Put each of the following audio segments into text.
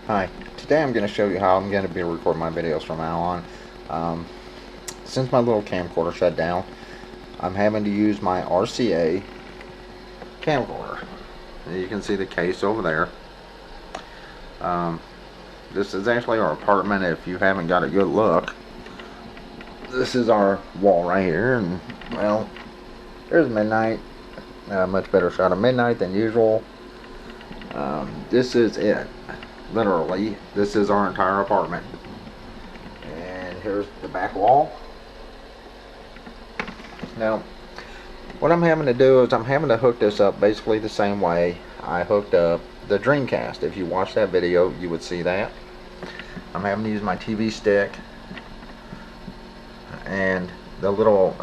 Hi, today I'm going to show you how I'm going to be recording my videos from now on. Since my little camcorder shut down, I'm having to use my RCA camcorder. You can see the case over there. This is actually our apartment if you haven't got a good look. This is our wall right here, and well, there's midnight. Much better shot of midnight than usual. This is it. Literally, this is our entire apartment. And here's the back wall. Now, what I'm having to do is I'm having to hook this up basically the same way I hooked up the Dreamcast. If you watch that video, you would see that. I'm having to use my TV stick and the little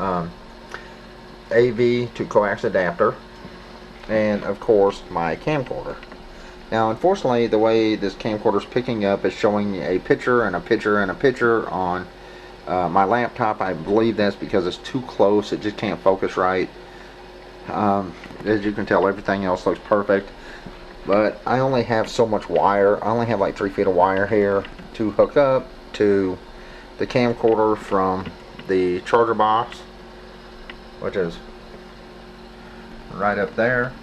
AV to coax adapter, and of course my camcorder. Now, unfortunately, the way this camcorder is picking up is showing a picture and a picture and a picture on my laptop. I believe that's because it's too close. It just can't focus right. As you can tell, everything else looks perfect. But I only have so much wire. I only have like 3 feet of wire here to hook up to the camcorder from the charger box, which is right up there.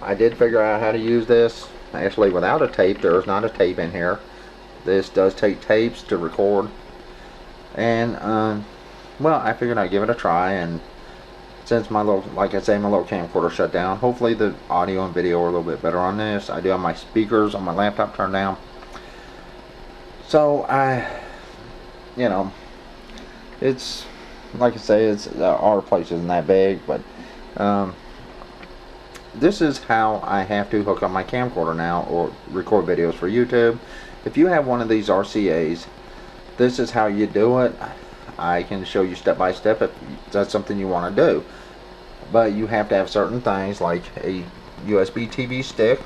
I did figure out how to use this actually without a tape. There is not a tape in here. This does take tapes to record, and well, I figured I'd give it a try. And since my little, like I say, my little camcorder shut down, hopefully the audio and video are a little bit better on this. I do have my speakers on my laptop turned down, so it's like I say, it's our place isn't that big, but this is how I have to hook up my camcorder now or record videos for YouTube. If you have one of these RCAs, this is how you do it. I can show you step by step if that's something you want to do. But you have to have certain things like a USB TV stick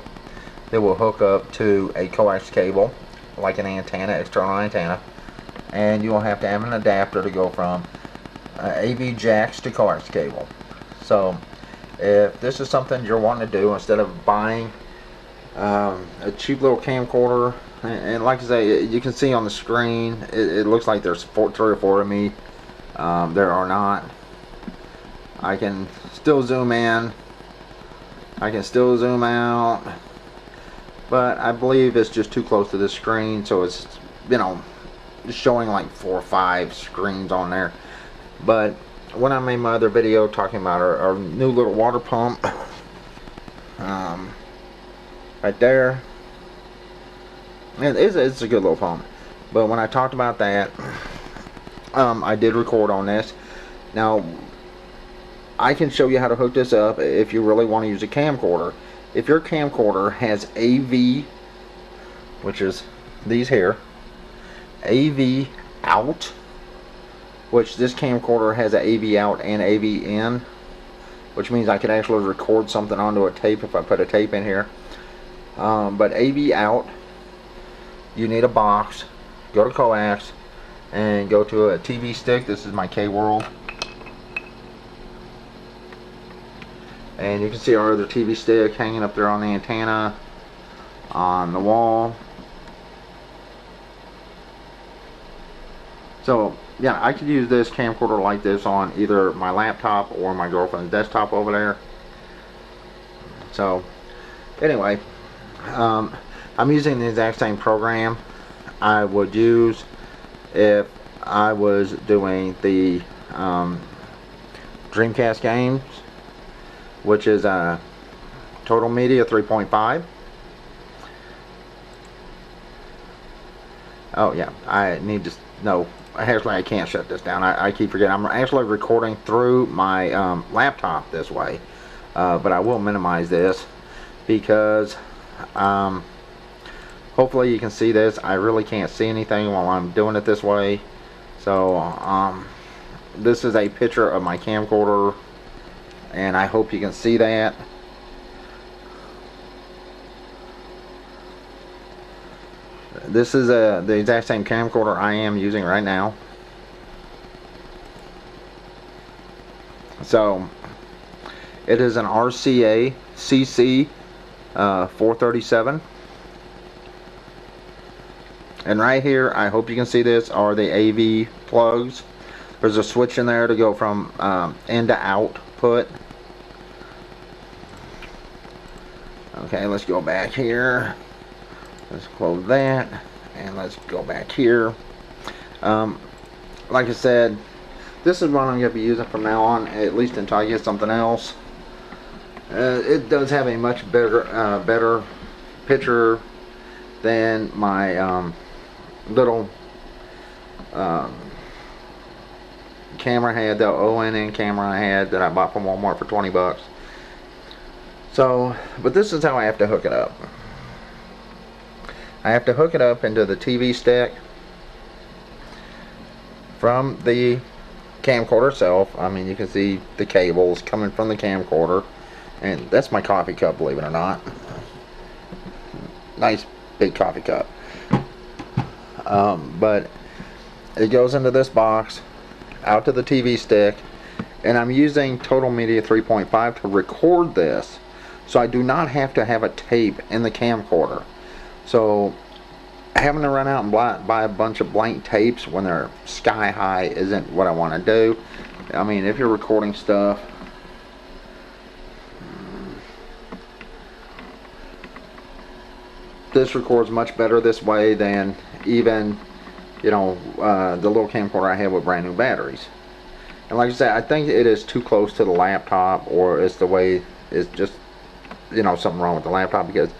that will hook up to a coax cable, like an antenna, external antenna. And you'll have to have an adapter to go from AV jacks to coax cable. So if this is something you're wanting to do, instead of buying a cheap little camcorder, and like I say, you can see on the screen, it looks like there's 3 or 4 of me. There are not. I can still zoom in, I can still zoom out, but I believe it's just too close to the screen, so it's, showing like 4 or 5 screens on there. But when I made my other video talking about our new little water pump, right there, it's a good little pump. But when I talked about that, I did record on this. Now, I can show you how to hook this up if you really want to use a camcorder. If your camcorder has AV, which is these here, AV out, which this camcorder has an AV out and AV in, which means I could actually record something onto a tape if I put a tape in here. But AV out, you need a box, go to coax, and go to a TV stick. This is my K-World. And you can see our other TV stick hanging up there on the antenna on the wall. So yeah, I could use this camcorder like this on either my laptop or my girlfriend's desktop over there. So anyway, I'm using the exact same program I would use if I was doing the Dreamcast games, which is Total Media 3.5. Oh yeah, I need to know. Actually, I can't shut this down. I keep forgetting. I'm actually recording through my laptop this way, but I will minimize this because hopefully you can see this. I really can't see anything while I'm doing it this way. So this is a picture of my camcorder, and I hope you can see that. This is the exact same camcorder I am using right now. So it is an RCA CC 437. And right here, I hope you can see this, are the AV plugs. There's a switch in there to go from in to output. Okay, let's go back here. Let's close that, and let's go back here. Like I said, this is what I'm going to be using from now on, at least until I get something else. It does have a much better picture than my little camera I had, the ONN camera I had that I bought from Walmart for 20 bucks. So, but this is how I have to hook it up. I have to hook it up into the TV stick from the camcorder itself. I mean, you can see the cables coming from the camcorder, and that's my coffee cup, believe it or not. Nice big coffee cup. But it goes into this box, out to the TV stick, and I'm using Total Media 3.5 to record this, so I do not have to have a tape in the camcorder. So having to run out and buy a bunch of blank tapes when they're sky high isn't what I want to do. I mean, if you're recording stuff, this records much better this way than even, you know, the little camcorder I have with brand new batteries. And like I said, I think it is too close to the laptop, or it's the way, it's just, you know, something wrong with the laptop, because,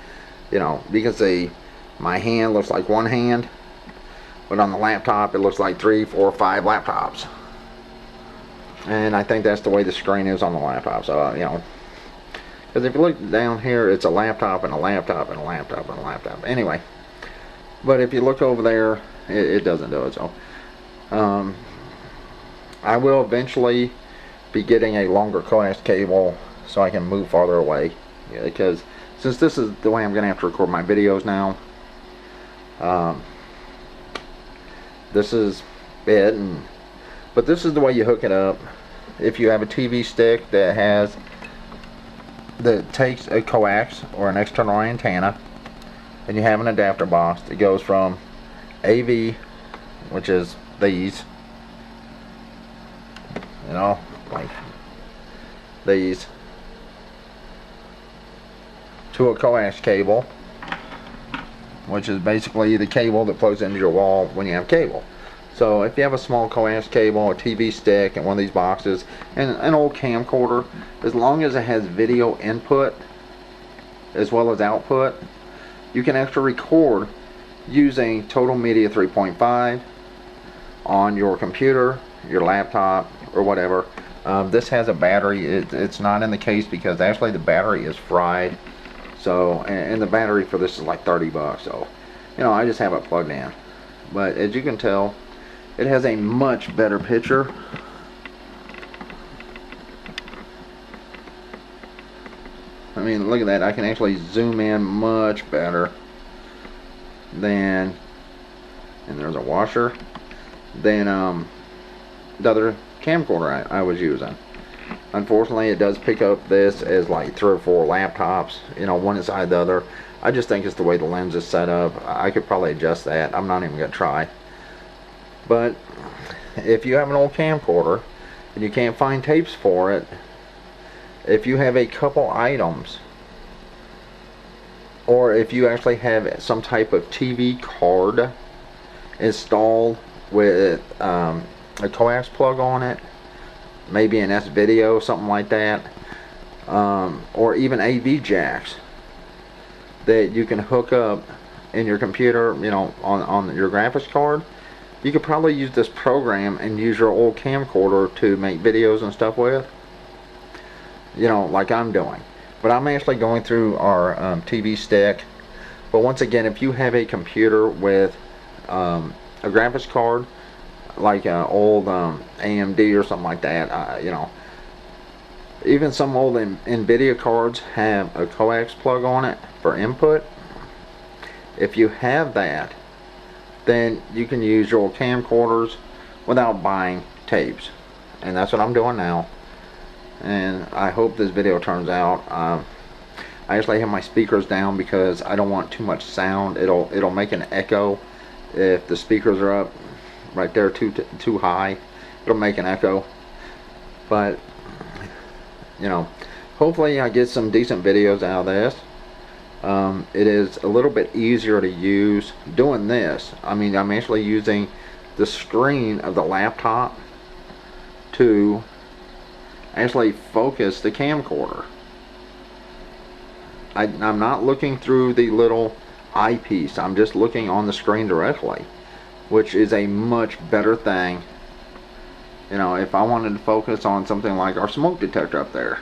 you know, you can see my hand looks like one hand, but on the laptop it looks like 3, 4, 5 laptops. And I think that's the way the screen is on the laptop. So, you know, because if you look down here, it's a laptop and a laptop and a laptop and a laptop. Anyway, but if you look over there, it doesn't do it. So I will eventually be getting a longer coax cable so I can move farther away, because since this is the way I'm going to have to record my videos now, this is it. But this is the way you hook it up. If you have a TV stick that takes a coax or an external antenna, and you have an adapter box that goes from AV, which is these, you know, like these, to a coax cable, which is basically the cable that plugs into your wall when you have cable. So if you have a small coax cable, a TV stick, and one of these boxes, and an old camcorder, as long as it has video input as well as output, you can actually record using Total Media 3.5 on your computer, your laptop, or whatever. This has a battery. It's not in the case because actually the battery is fried. So, and the battery for this is like 30 bucks. So, you know, I just have it plugged in. But as you can tell, it has a much better picture. I mean, look at that. I can actually zoom in much better than, and there's a washer, than the other camcorder I was using. Unfortunately, it does pick up this as like 3 or 4 laptops, you know, one inside the other. I just think it's the way the lens is set up. I could probably adjust that. I'm not even going to try. But if you have an old camcorder and you can't find tapes for it, if you have a couple items, or if you actually have some type of TV card installed with a coax plug on it, maybe an S-Video, something like that, or even AV jacks that you can hook up in your computer, you know, on your graphics card, you could probably use this program and use your old camcorder to make videos and stuff with, you know, like I'm doing. But I'm actually going through our TV stick. But once again, if you have a computer with a graphics card, like an old AMD or something like that, you know, even some old NVIDIA cards have a coax plug on it for input. If you have that, then you can use your old camcorders without buying tapes. And that's what I'm doing now. And I hope this video turns out. I actually have my speakers down because I don't want too much sound. It'll make an echo If the speakers are up right there too high, it'll make an echo. But you know, hopefully I get some decent videos out of this. It is a little bit easier to use doing this. I mean, I'm actually using the screen of the laptop to actually focus the camcorder. I'm not looking through the little eyepiece. I'm just looking on the screen directly, which is a much better thing. You know, if I wanted to focus on something like our smoke detector up there.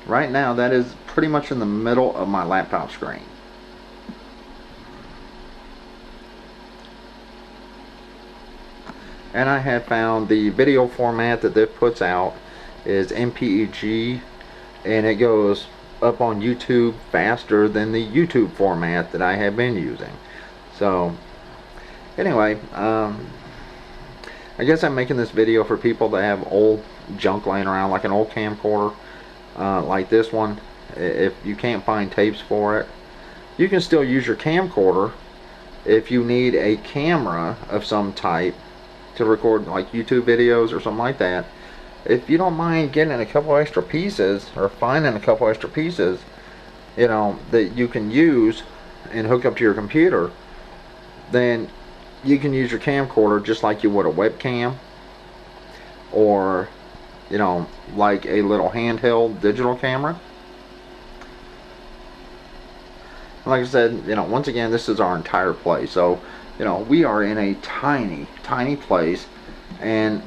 Right now, that is pretty much in the middle of my laptop screen. And I have found the video format that this puts out is MPEG, and it goes up on YouTube faster than the YouTube format that I have been using. So anyway, I guess I'm making this video for people that have old junk laying around, like an old camcorder like this one. If you can't find tapes for it, you can still use your camcorder if you need a camera of some type to record like YouTube videos or something like that. If you don't mind getting a couple extra pieces, or finding a couple extra pieces, you know, that you can use and hook up to your computer, then you can use your camcorder just like you would a webcam, or you know, like a little handheld digital camera. Like I said, you know, once again, this is our entire place. So, you know, we are in a tiny place, and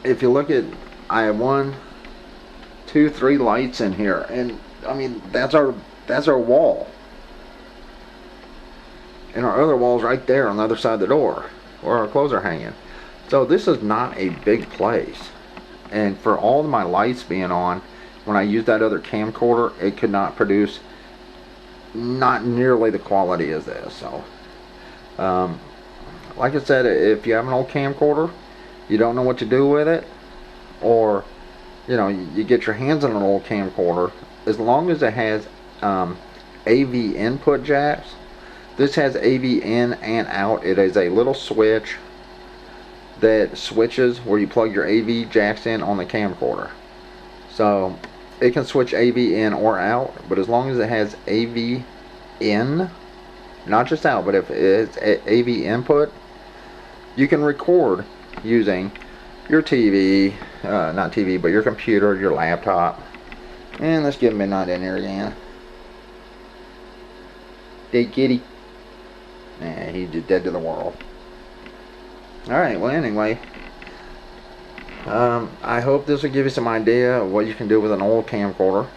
if you look at, I have 1, 2, 3 lights in here, and I mean, that's our wall, and our other wall's right there on the other side of the door where our clothes are hanging. So this is not a big place, and for all of my lights being on, when I used that other camcorder, it could not produce not nearly the quality as this. So like I said, if you have an old camcorder, you don't know what to do with it, or you know, you get your hands on an old camcorder, as long as it has AV input jacks. This has AV in and out. It is a little switch that switches where you plug your AV jacks in on the camcorder. So it can switch AV in or out, but as long as it has AV in, not just out, but if it's AV input, you can record using your TV, not TV, but your computer, your laptop. And let's get Midnight in here again. Dead kitty. Nah, he's just dead to the world. Alright, well anyway, I hope this will give you some idea of what you can do with an old camcorder.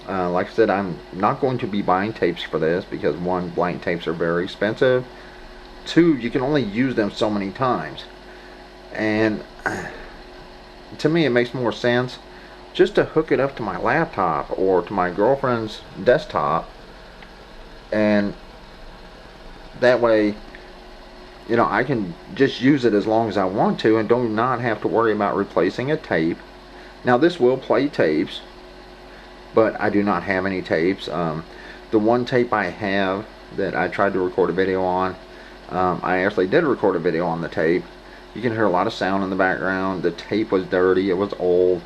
Like I said, I'm not going to be buying tapes for this, because 1, blank tapes are very expensive. 2, you can only use them so many times, and to me it makes more sense just to hook it up to my laptop or to my girlfriend's desktop, and that way, you know, I can just use it as long as I want to and do not have to worry about replacing a tape. Now this will play tapes, but I do not have any tapes. The one tape I have that I tried to record a video on, I actually did record a video on the tape. You can hear a lot of sound in the background. The tape was dirty, it was old,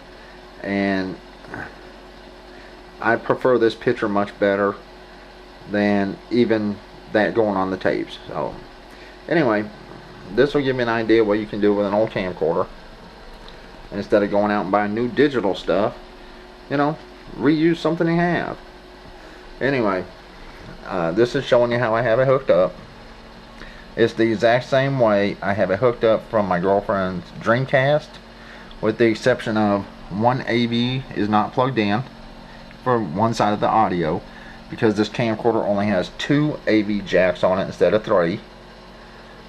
and I prefer this picture much better than even that going on the tapes. So anyway, this will give you an idea what you can do with an old camcorder. And instead of going out and buying new digital stuff, you know, reuse something you have. Anyway, this is showing you how I have it hooked up. It's the exact same way I have it hooked up from my girlfriend's Dreamcast, with the exception of one AV is not plugged in for one side of the audio, because this camcorder only has 2 AV jacks on it instead of 3.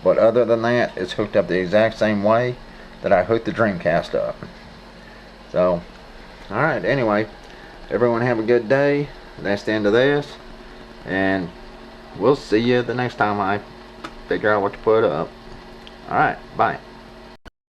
But other than that, it's hooked up the exact same way that I hooked the Dreamcast up. So, alright, anyway, everyone have a good day. That's the end of this, and we'll see you the next time I figure out what to put up. Alright, bye.